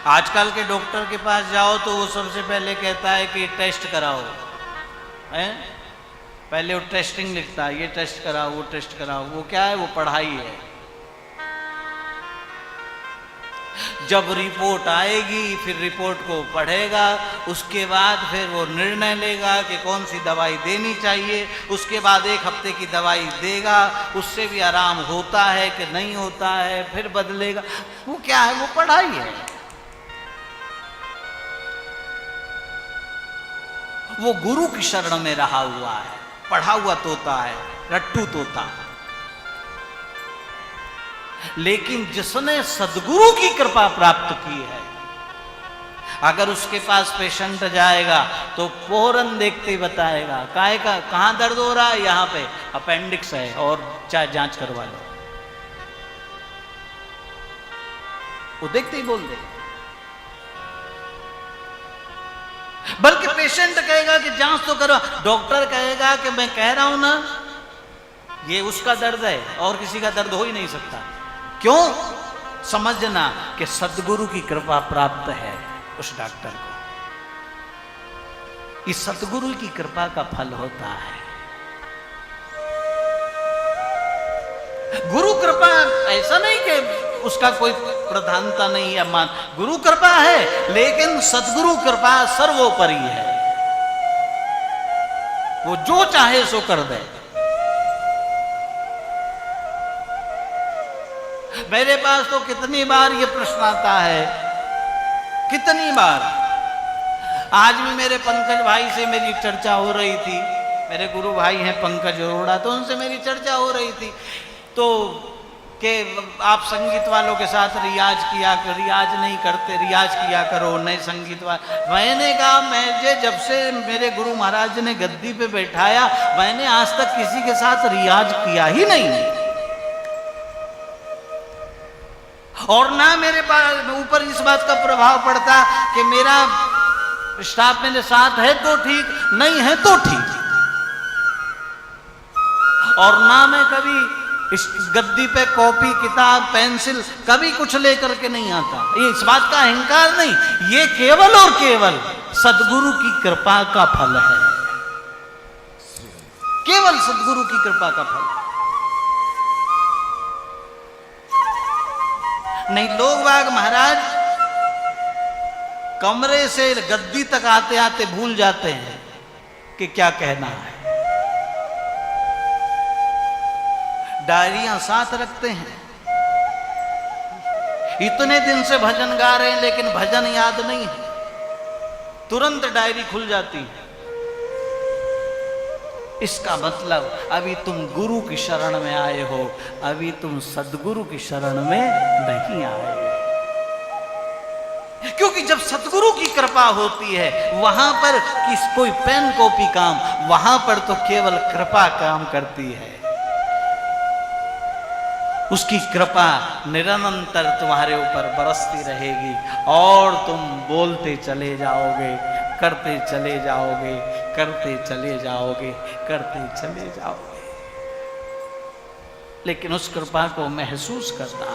आजकल के डॉक्टर के पास जाओ तो वो सबसे पहले कहता है कि टेस्ट कराओ, हैं? पहले वो टेस्टिंग लिखता है, ये टेस्ट कराओ, वो टेस्ट कराओ। वो क्या है? वो पढ़ाई है। जब रिपोर्ट आएगी फिर रिपोर्ट को पढ़ेगा, उसके बाद फिर वो निर्णय लेगा कि कौन सी दवाई देनी चाहिए। उसके बाद 1 हफ्ते की दवाई देगा, उससे भी आराम होता है कि नहीं होता है, फिर बदलेगा। वो क्या है? वो पढ़ाई है। वो गुरु की शरण में रहा हुआ है, पढ़ा हुआ तोता है, रट्टू तोता। लेकिन जिसने सद्गुरु की कृपा प्राप्त की है, अगर उसके पास पेशेंट जाएगा तो फौरन देखते ही बताएगा काहे का, कहां दर्द हो रहा है, यहां पे अपेंडिक्स है और चाहे जांच करवा लो। वो देखते ही बोल देगा। बल्कि पेशेंट कहेगा कि जांच तो करो, डॉक्टर कहेगा कि मैं कह रहा हूं ना ये उसका दर्द है और किसी का दर्द हो ही नहीं सकता। क्यों? समझना कि सद्गुरु की कृपा प्राप्त है उस डॉक्टर को। इस सद्गुरु की कृपा का फल होता है। गुरु कृपा ऐसा नहीं कि उसका कोई प्रधानता नहीं है, मान गुरु कृपा है, लेकिन सद्गुरु कृपा सर्वोपरि है। वो जो चाहे सो कर दे। मेरे पास तो कितनी बार ये प्रश्न आता है, कितनी बार। आज भी मेरे पंकज भाई से मेरी चर्चा हो रही थी, मेरे गुरु भाई हैं पंकज अरोड़ा, तो उनसे मेरी चर्चा हो रही थी तो कि आप संगीत वालों के साथ रियाज रियाज नहीं करते, रियाज किया करो, नए संगीत वाले। मैंने कहा मैं जब से मेरे गुरु महाराज ने गद्दी पे बैठाया, मैंने आज तक किसी के साथ रियाज किया ही नहीं, और ना मेरे ऊपर इस बात का प्रभाव पड़ता कि मेरा स्टाफ मेरे साथ है तो ठीक, नहीं है तो ठीक। और ना मैं कभी इस गद्दी पे कॉपी किताब पेंसिल कभी कुछ लेकर के नहीं आता। ये इस बात का अहंकार नहीं, ये केवल और केवल सद्गुरु की कृपा का फल है, केवल सद्गुरु की कृपा का फल। नहीं लोग बाग महाराज कमरे से गद्दी तक आते आते भूल जाते हैं कि क्या कहना है। डायरियां साथ रखते हैं, इतने दिन से भजन गा रहे हैं लेकिन भजन याद नहीं है, तुरंत डायरी खुल जाती है। इसका मतलब अभी तुम गुरु की शरण में आए हो, अभी तुम सद्गुरु की शरण में नहीं आए। क्योंकि जब सद्गुरु की कृपा होती है वहां पर कोई पेन कॉपी काम, वहां पर तो केवल कृपा काम करती है। उसकी कृपा निरंतर तुम्हारे ऊपर बरसती रहेगी और तुम बोलते चले जाओगे, करते चले जाओगे, करते चले जाओगे, करते चले जाओगे। लेकिन उस कृपा को महसूस करना,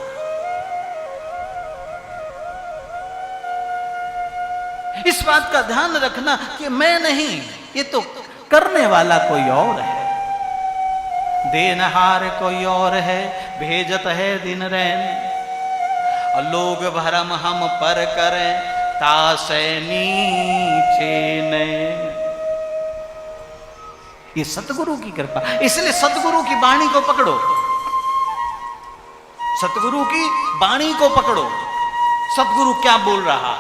इस बात का ध्यान रखना कि मैं नहीं, ये तो करने वाला कोई और है, देनहार कोई और है, भेजत है दिन रैन। और लोग भरम हम पर करें तासे नीचे नैन। ये सतगुरु की कृपा। इसलिए सतगुरु की वाणी को पकड़ो, सतगुरु की वाणी को पकड़ो। सतगुरु क्या बोल रहा।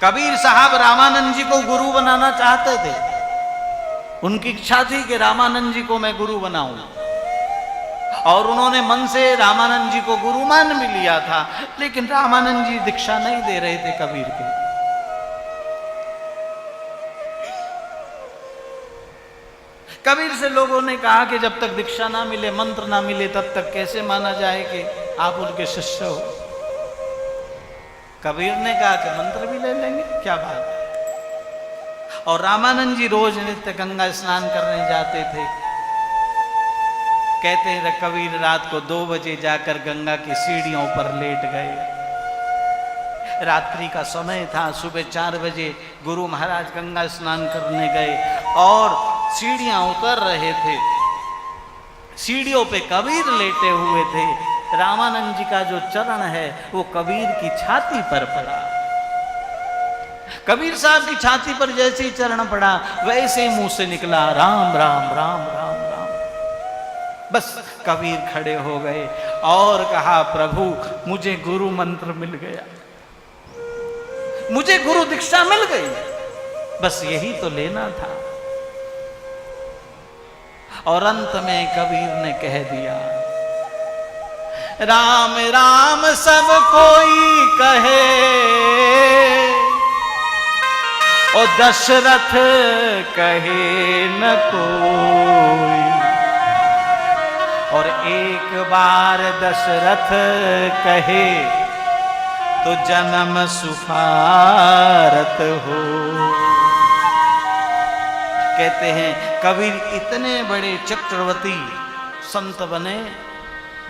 कबीर साहब रामानंद जी को गुरु बनाना चाहते थे, उनकी इच्छा थी कि रामानंद जी को मैं गुरु बनाऊं, और उन्होंने मन से रामानंद जी को गुरु मान भी लिया था, लेकिन रामानंद जी दीक्षा नहीं दे रहे थे कबीर के। कबीर से लोगों ने कहा कि जब तक दीक्षा ना मिले, मंत्र ना मिले, तब तक कैसे माना जाए कि आप उनके शिष्य हो। कबीर ने कहा कि मंत्र भी ले लेंगे, क्या बात है। और रामानंद जी रोज नित्य गंगा स्नान करने जाते थे, कहते हैं कबीर रात को 2 बजे जाकर गंगा की सीढ़ियों पर लेट गए। रात्रि का समय था। सुबह 4 बजे गुरु महाराज गंगा स्नान करने गए और सीढ़ियां उतर रहे थे। सीढ़ियों पे कबीर लेटे हुए थे। रामानंद जी का जो चरण है वो कबीर की छाती पर पड़ा। कबीर साहब की छाती पर जैसे ही चरण पड़ा वैसे ही मुंह से निकला राम राम राम राम राम। बस कबीर खड़े हो गए और कहा प्रभु मुझे गुरु मंत्र मिल गया, मुझे गुरु दीक्षा मिल गई, बस यही तो लेना था। और अंत में कबीर ने कह दिया राम राम सब कोई कहे और दशरथ कहे न कोई। और एक बार दशरथ कहे तो जन्म सुफारत हो। कहते हैं कबीर इतने बड़े चक्रवर्ती संत बने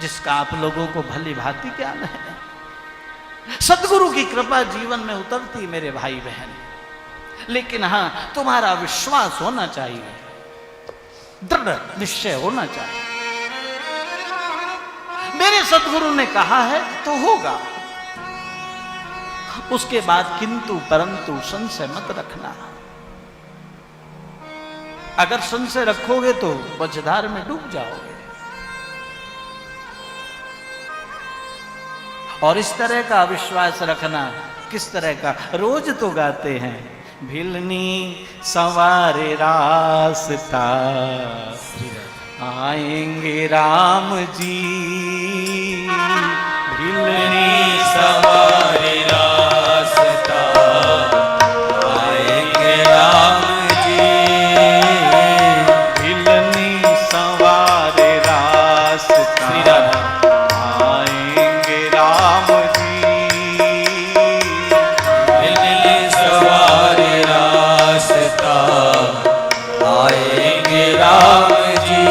जिसका आप लोगों को भली भांति ज्ञान है। सद्गुरु की कृपा जीवन में उतरती मेरे भाई बहन, लेकिन हां तुम्हारा विश्वास होना चाहिए, दृढ़ निश्चय होना चाहिए। मेरे सद्गुरु ने कहा है तो होगा, उसके बाद किंतु परंतु संशय मत रखना। अगर संशय रखोगे तो बजधार में डूब जाओगे। और इस तरह का विश्वास रखना, किस तरह का, रोज तो गाते हैं भिलनी सवारे रास्ता आएंगे राम जी, भिलनी सवारे रास्ता आएंगे राम जी, भिलनी सवारे रास्ता आएंगे राम जी, भिलनी सवारे रास्ता आएंगे राम जी।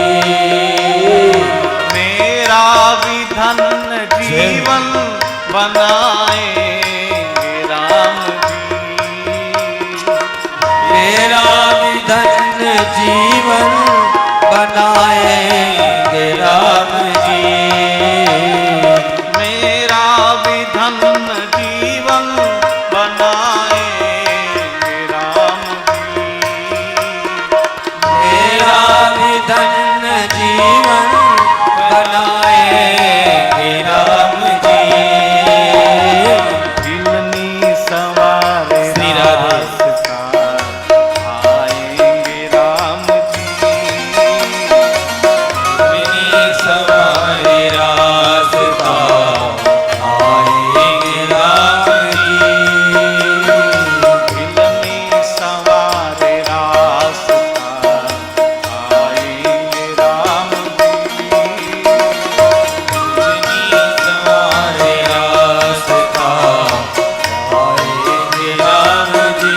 मेरा विधन जीवन बनाएंगे राम जी, मेरा विधन जीवन बनाएंगे राम जी, मेरा विधन जीवन बनाएंगे राम जी, मेरा विधन जीवन बनाएंगे राम जी। भिलनी सवारे श्री राधे। रास्ता आएंगे राम जी, भिलनी सवारे रास्ता आएंगे राम जी, भिलनी सवारे रास्ता आएंगे राम जी, भिलनी सवारे रास्ता आएंगे राम जी।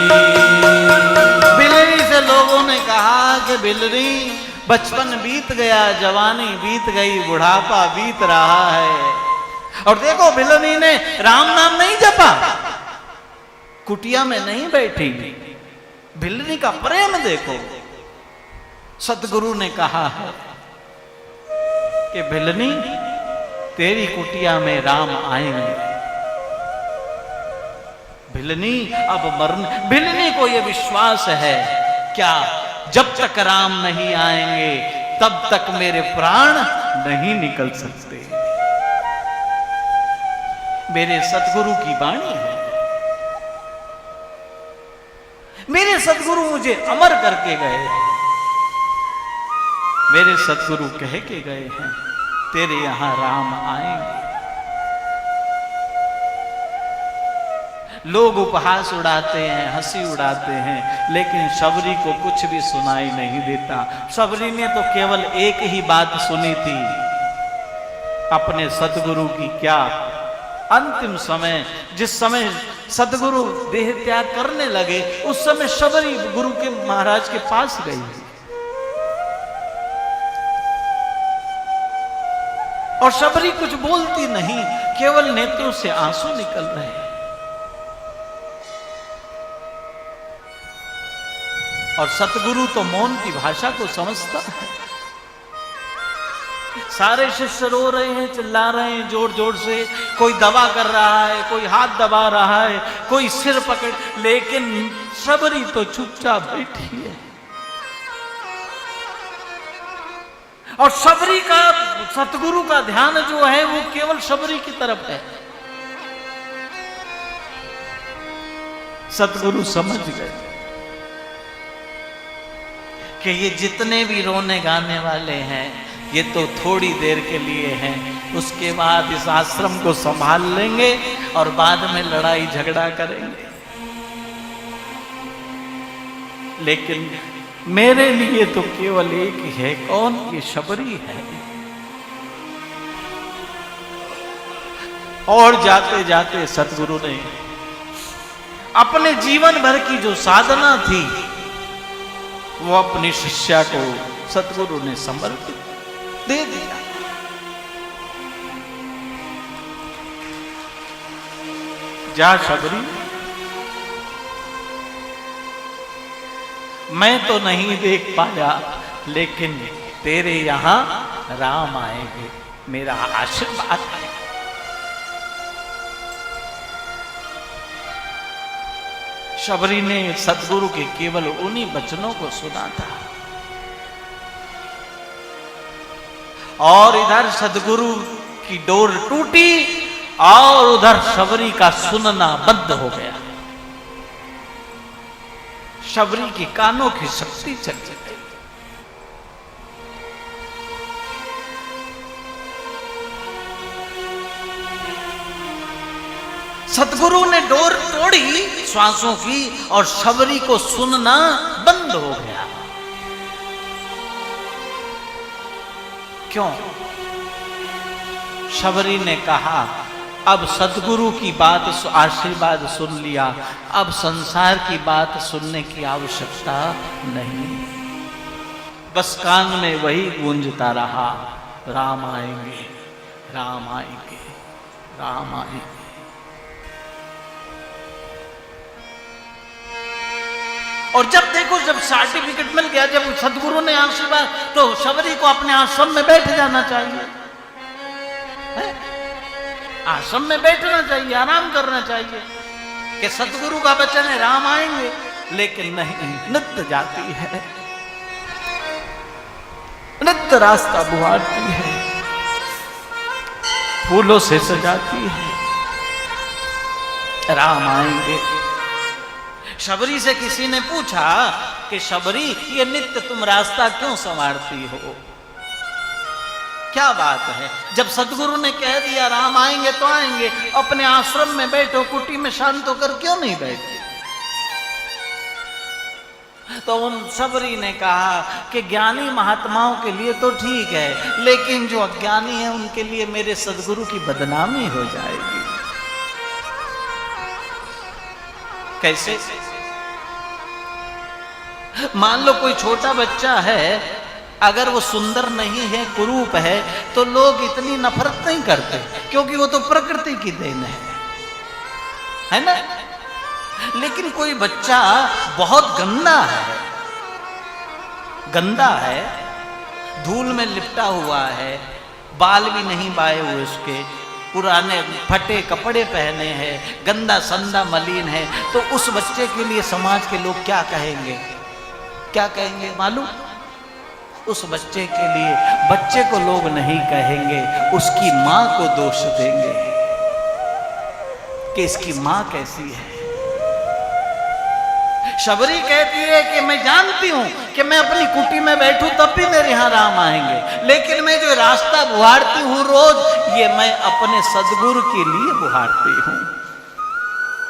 बिलरी से लोगों ने कहा कि बिलरी बचपन बीत गया, जवानी बीत गई, बुढ़ापा बीत रहा है। और देखो बिलरी ने राम नाम नहीं जपा, कुटिया में नहीं बैठी। बिलरी का प्रेम देखो। सतगुरु ने कहा है कि बिलनी तेरी कुटिया में राम आएंगे। भिलनी अब मरने, भिलनी को यह विश्वास है क्या, जब तक राम नहीं आएंगे तब तक मेरे प्राण नहीं निकल सकते। मेरे सतगुरु की वाणी है, मेरे सतगुरु मुझे अमर करके गए। मेरे सतगुरु कह के गए हैं तेरे यहां राम आएंगे। लोग उपहास उड़ाते हैं, हंसी उड़ाते हैं, लेकिन शबरी को कुछ भी सुनाई नहीं देता। शबरी ने तो केवल एक ही बात सुनी थी अपने सतगुरु की। क्या? अंतिम समय, जिस समय सतगुरु देह त्याग करने लगे उस समय शबरी गुरु के महाराज के पास गई। और शबरी कुछ बोलती नहीं, केवल नेत्रों से आंसू निकल रहे हैं। और सतगुरु तो मौन की भाषा को समझता है। सारे शिष्य रो रहे हैं, चिल्ला रहे हैं जोर जोर से, कोई दवा कर रहा है, कोई हाथ दबा रहा है, कोई सिर पकड़, लेकिन शबरी तो चुपचाप बैठी है। और शबरी का, सतगुरु का ध्यान जो है वो केवल शबरी की तरफ है। सतगुरु समझ गए कि ये जितने भी रोने गाने वाले हैं ये तो थोड़ी देर के लिए हैं, उसके बाद इस आश्रम को संभाल लेंगे और बाद में लड़ाई झगड़ा करेंगे। लेकिन मेरे लिए तो केवल एक ही है, कौन? ये शबरी है। और जाते जाते सतगुरु ने अपने जीवन भर की जो साधना थी वो अपनी शिष्या को सतगुरु ने समर्पित दे दिया। जा शबरी, मैं तो नहीं देख पाया, लेकिन तेरे यहां राम आएंगे, मेरा आशीर्वाद है। शबरी ने सतगुरु के केवल उन्हीं वचनों को सुना था और इधर सतगुरु की डोर टूटी और उधर शबरी का सुनना बंद हो गया। शबरी की कानों की शक्ति चली गई। सतगुरु ने डोर तोड़ी श्वासों की और शबरी को सुनना बंद हो गया। क्यों? शबरी ने कहा, अब सतगुरु की बात, आशीर्वाद सुन लिया, अब संसार की बात सुनने की आवश्यकता नहीं। बस कान में वही गूंजता रहा, राम आएंगे, राम आएंगे, राम आएंगे। और जब देखो, जब सर्टिफिकेट मिल गया, जब सतगुरु ने आशीर्वाद, तो शबरी को अपने आश्रम में बैठ जाना चाहिए, आश्रम में बैठना चाहिए, आराम करना चाहिए कि सतगुरु का वचन है राम आएंगे। लेकिन नहीं, नित्य जाती है, नित्य रास्ता बुहारती है, फूलों से सजाती है, राम आएंगे। शबरी से किसी ने पूछा कि शबरी, ये नित्य तुम रास्ता क्यों संवारती हो, क्या बात है? जब सतगुरु ने कह दिया राम आएंगे तो आएंगे, अपने आश्रम में बैठो, कुटी में शांत होकर क्यों नहीं बैठती? तो उन शबरी ने कहा कि ज्ञानी महात्माओं के लिए तो ठीक है, लेकिन जो अज्ञानी है उनके लिए मेरे सतगुरु की बदनामी हो जाएगी। कैसे? मान लो कोई छोटा बच्चा है, अगर वो सुंदर नहीं है, कुरूप है, तो लोग इतनी नफरत नहीं करते, क्योंकि वो तो प्रकृति की देन है ना? लेकिन कोई बच्चा बहुत गंदा है, धूल में लिपटा हुआ है, बाल भी नहीं बाए हुए उसके, पुराने फटे कपड़े पहने हैं, गंदा संदा मलिन है, तो उस बच्चे के लिए समाज के लोग क्या कहेंगे? क्या कहेंगे मालूम? उस बच्चे के लिए बच्चे को लोग नहीं कहेंगे, उसकी मां को दोष देंगे कि इसकी मां कैसी है। शबरी कहती है कि मैं जानती हूं कि मैं अपनी कुटी में बैठूं तब भी मेरे यहां राम आएंगे, लेकिन मैं जो रास्ता बुहारती हूं रोज, ये मैं अपने सदगुरु के लिए बुहारती हूं।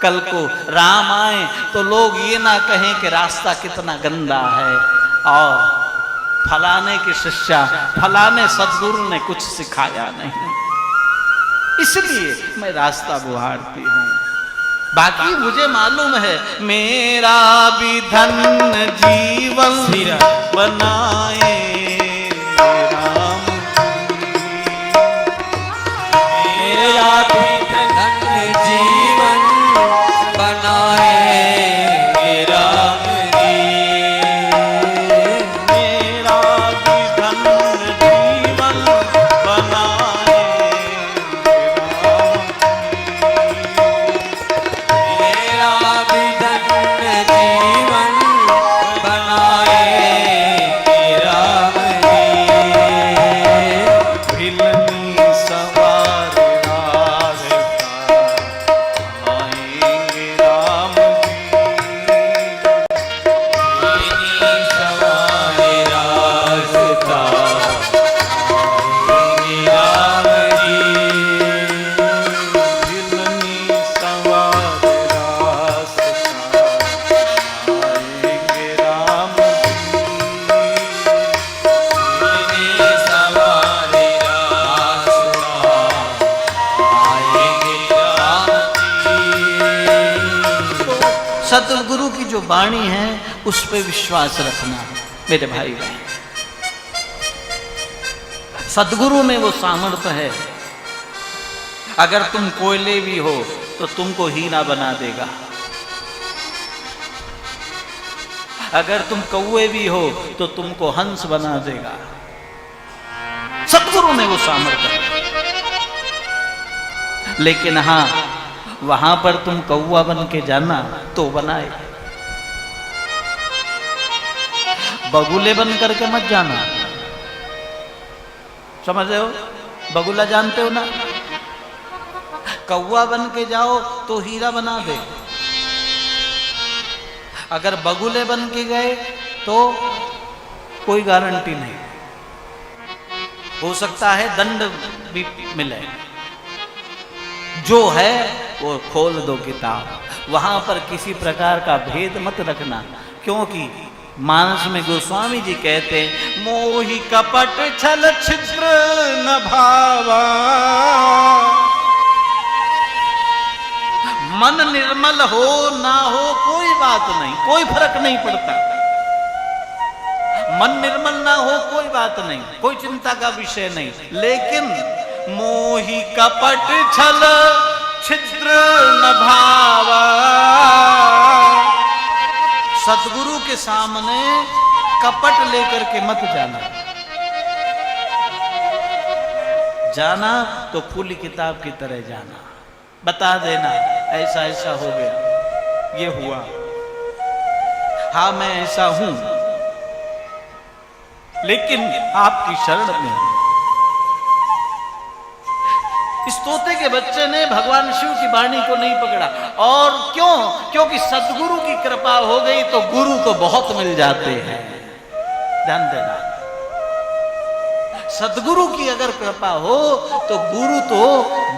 कल को राम आए तो लोग ये ना कहें कि रास्ता कितना गंदा है और फलाने की शिष्या, फलाने सदगुरु ने कुछ सिखाया नहीं, इसलिए मैं रास्ता बुहारती हूं। बाकी मुझे मालूम है मेरा भी धन्य जीवन बनाए राम जी, वाणी है उस पे विश्वास रखना मेरे भाई बहन। सदगुरु में वो सामर्थ्य है, अगर तुम कोयले भी हो तो तुमको हीरा बना देगा, अगर तुम कौवे भी हो तो तुमको हंस बना देगा। सदगुरु में वो सामर्थ्य है। लेकिन हाँ, वहां पर तुम कौवा बन के जाना तो बनाए, बगुले बन करके मत जाना। समझ रहे हो? बगुला जानते हो ना? कौवा बन के जाओ तो हीरा बना दे, अगर बगुले बन के गए तो कोई गारंटी नहीं, हो सकता है दंड भी मिले। जो है वो खोल दो किताब, वहां पर किसी प्रकार का भेद मत रखना, क्योंकि मानस में गोस्वामी जी कहते हैं मोहि कपट छल छिद्र न भावा, मन निर्मल हो ना हो कोई बात नहीं, कोई फर्क नहीं पड़ता। मन निर्मल ना हो कोई बात नहीं, कोई चिंता का विषय नहीं, लेकिन मोहि कपट छल छिद्र न भावा, सतगुरु के सामने कपट लेकर के मत जाना। जाना तो खुली किताब की तरह जाना, बता देना ऐसा ऐसा हो गया, ये हुआ, हाँ मैं ऐसा हूं, लेकिन आपकी शरण में हूं। इस तोते के बच्चे ने भगवान शिव की वाणी को नहीं पकड़ा, और क्यों? क्योंकि सदगुरु की कृपा हो गई तो गुरु तो बहुत मिल जाते हैं। ध्यान देना, सदगुरु की अगर कृपा हो तो गुरु तो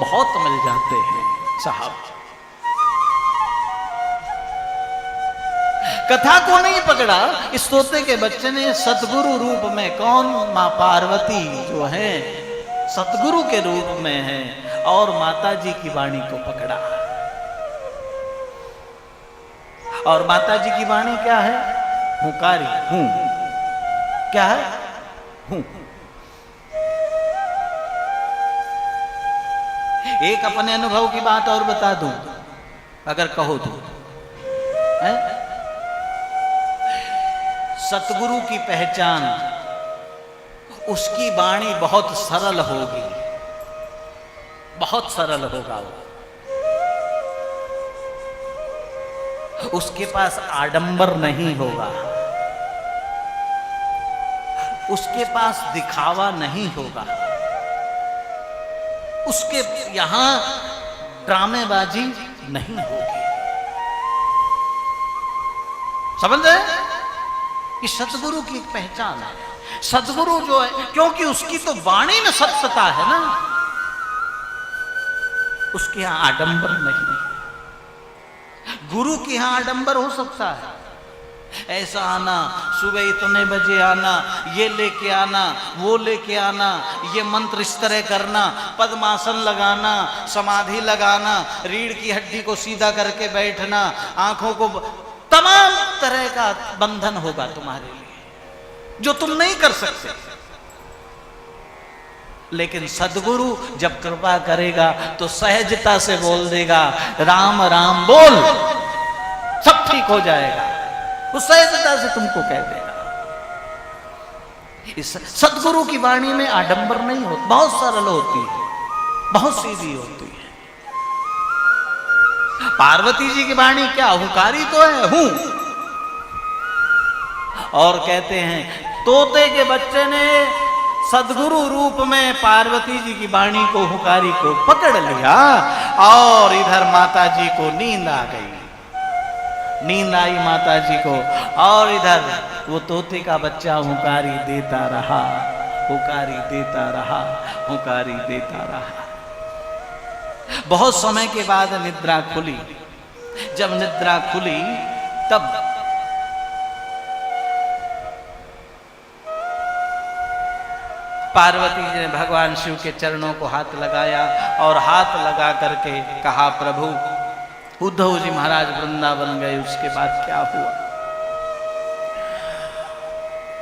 बहुत मिल जाते हैं साहब। कथा को नहीं पकड़ा, इस तोते के बच्चे ने सतगुरु रूप में, कौन? मां पार्वती जो है सतगुरु के रूप में है, और माता जी की वाणी को पकड़ा। और माता जी की वाणी क्या है? हुकारी, हूं। क्या है? हूं। एक अपने अनुभव की बात और बता दूं, अगर कहो तो, है? सतगुरु की पहचान, उसकी वाणी बहुत सरल होगी, बहुत सरल होगा वो, उसके पास आडंबर नहीं होगा, उसके पास दिखावा नहीं होगा, उसके यहां ड्रामेबाजी नहीं होगी। समझ रहे? कि सतगुरु की एक पहचान है। सतगुरु जो है, क्योंकि उसकी तो वाणी में सत्यता है ना, उसके यहां आडंबर नहीं। गुरु के यहां आडंबर हो सकता है, ऐसा आना, सुबह इतने बजे आना, ये लेके आना, वो लेके आना, ये मंत्र इस तरह करना, पद्मासन लगाना, समाधि लगाना, रीढ़ की हड्डी को सीधा करके बैठना, आंखों को, तमाम तरह का बंधन होगा तुम्हारे लिए जो तुम नहीं कर सकते। लेकिन सदगुरु जब कृपा करेगा तो सहजता से बोल देगा, राम राम बोल, सब ठीक हो जाएगा। वो सहजता से तुमको कह देगा। इस सदगुरु की वाणी में आडंबर नहीं होता, बहुत सरल होती है, बहुत सीधी होती है। पार्वती जी की वाणी क्या? हुकारी तो है, हूं। और कहते हैं तोते के बच्चे ने सदगुरु रूप में पार्वती जी की वाणी को, हुकारी को पकड़ लिया, और इधर माता जी को नींद आ गई। नींद आई माता जी को, और इधर वो तोते का बच्चा हुकारी देता रहा, हुकारी देता रहा, हुकारी देता रहा। बहुत समय के बाद निद्रा खुली। जब निद्रा खुली तब पार्वती जी ने भगवान शिव के चरणों को हाथ लगाया, और हाथ लगा करके कहा, प्रभु उद्धव जी महाराज वृंदावन गए, उसके बाद क्या हुआ?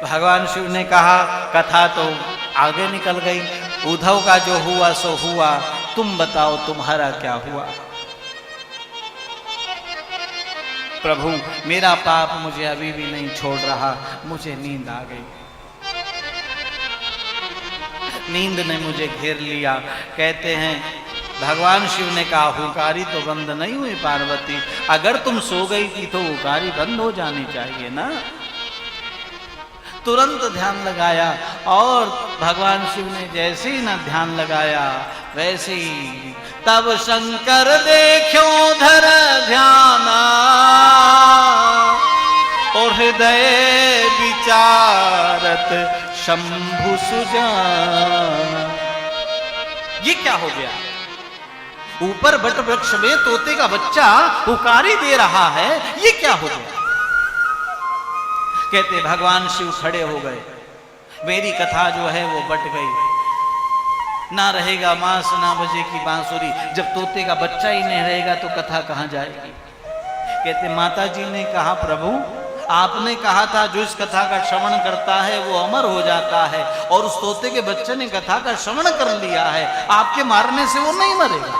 भगवान शिव ने कहा कथा तो आगे निकल गई, उद्धव का जो हुआ सो हुआ, तुम बताओ तुम्हारा क्या हुआ। प्रभु मेरा पाप मुझे अभी भी नहीं छोड़ रहा, मुझे नींद आ गई, नींद ने मुझे घेर लिया। कहते हैं भगवान शिव ने कहा हुकारी तो बंद नहीं हुई पार्वती, अगर तुम सो गई थी तो हुकारी बंद हो जानी चाहिए ना। तुरंत ध्यान लगाया और भगवान शिव ने जैसे ही ना ध्यान लगाया वैसे ही तब शंकर देखो धर ध्याना और हृदय विचारत शंभु सुजाना। ये क्या हो गया? ऊपर बट वृक्ष में तोते का बच्चा हुकारी दे रहा है, ये क्या हो गया? कहते भगवान शिव खड़े हो गए, मेरी कथा जो है वो बट गई। ना रहेगा मांस ना बजेगी बांसुरी, जब तोते का बच्चा ही नहीं रहेगा तो कथा कहां जाएगी। कहते माता जी ने कहा प्रभु आपने कहा था जो इस कथा का श्रवण करता है वो अमर हो जाता है, और उस तोते के बच्चे ने कथा का श्रवण कर लिया है, आपके मारने से वो नहीं मरेगा।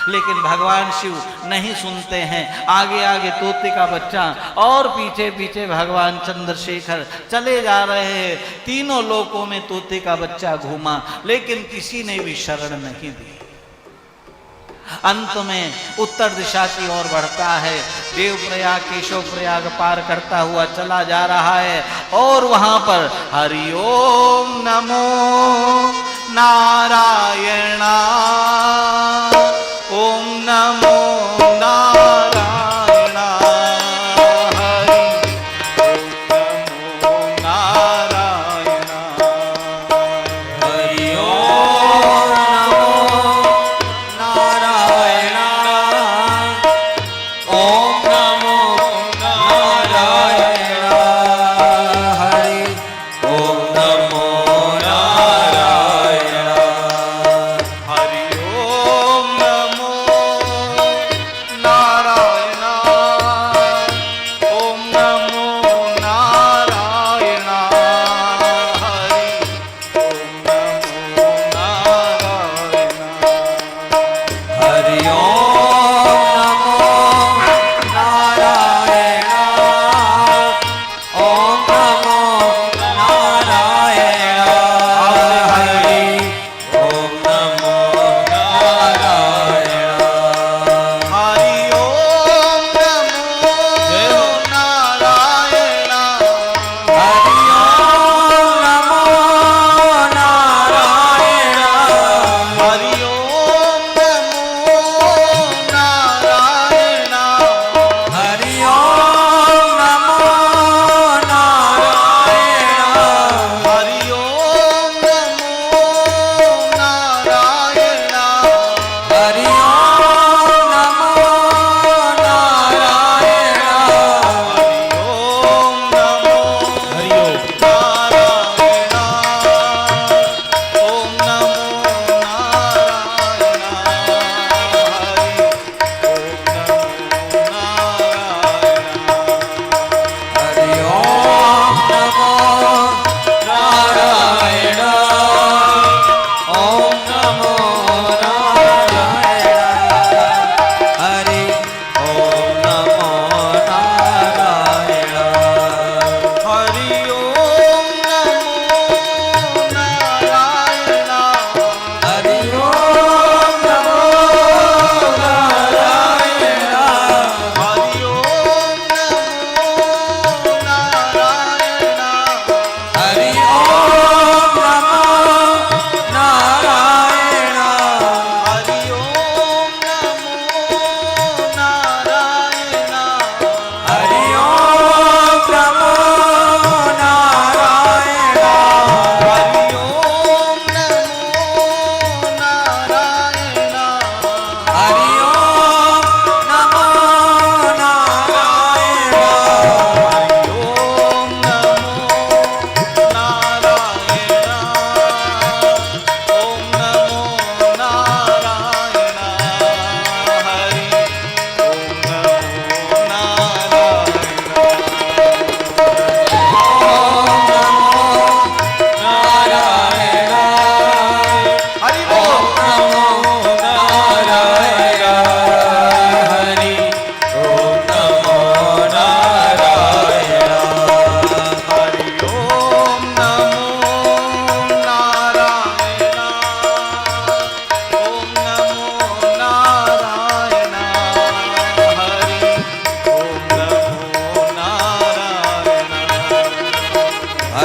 लेकिन भगवान शिव नहीं सुनते हैं, आगे आगे तोते का बच्चा और पीछे पीछे भगवान चंद्रशेखर चले जा रहे हैं। तीनों लोकों में तोते का बच्चा घूमा लेकिन किसी ने भी शरण नहीं दी। अंत में उत्तर दिशा की ओर बढ़ता है, देवप्रयाग केशव प्रयाग पार करता हुआ चला जा रहा है, और वहां पर हरिओम नमो नारायणा, ओम नमो नारायणा, हरि ओम नमो नारायणा, हरि ओम नमो नारायणा, ओम नमो नारायणा, हरि ओम नमो नारायणा, हरि ओम नमो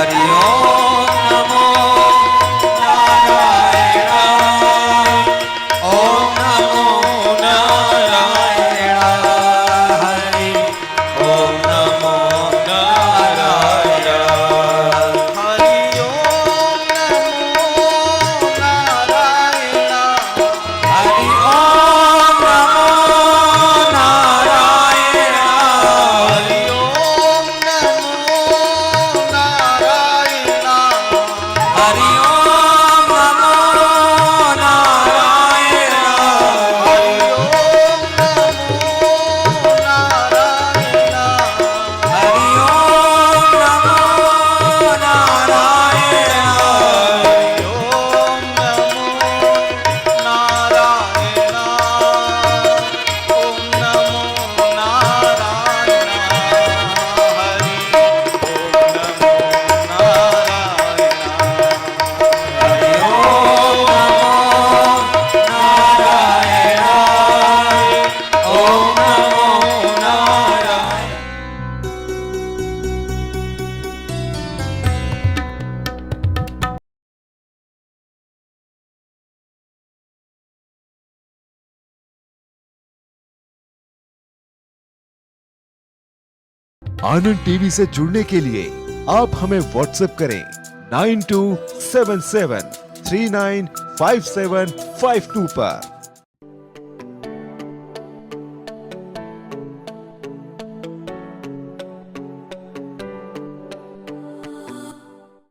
हरि ओम नमो नारायण ओम नमो नारायण हरि ओम नमो नारायण हरि ओम नमो नारायण हरि ओम नमो नारायण हरि ओम नमो नारायण हरि ओम नमो नारायण हरि ओम नमो नारायण हरि ओम नमो नारायण हरि ओम नमो नारायण ओम नमो नारायण हरि ओम नमो नारायण ओम नमो नारायण आनंद टीवी से जुड़ने के लिए आप हमें व्हाट्सएप करें 9277395752 पर।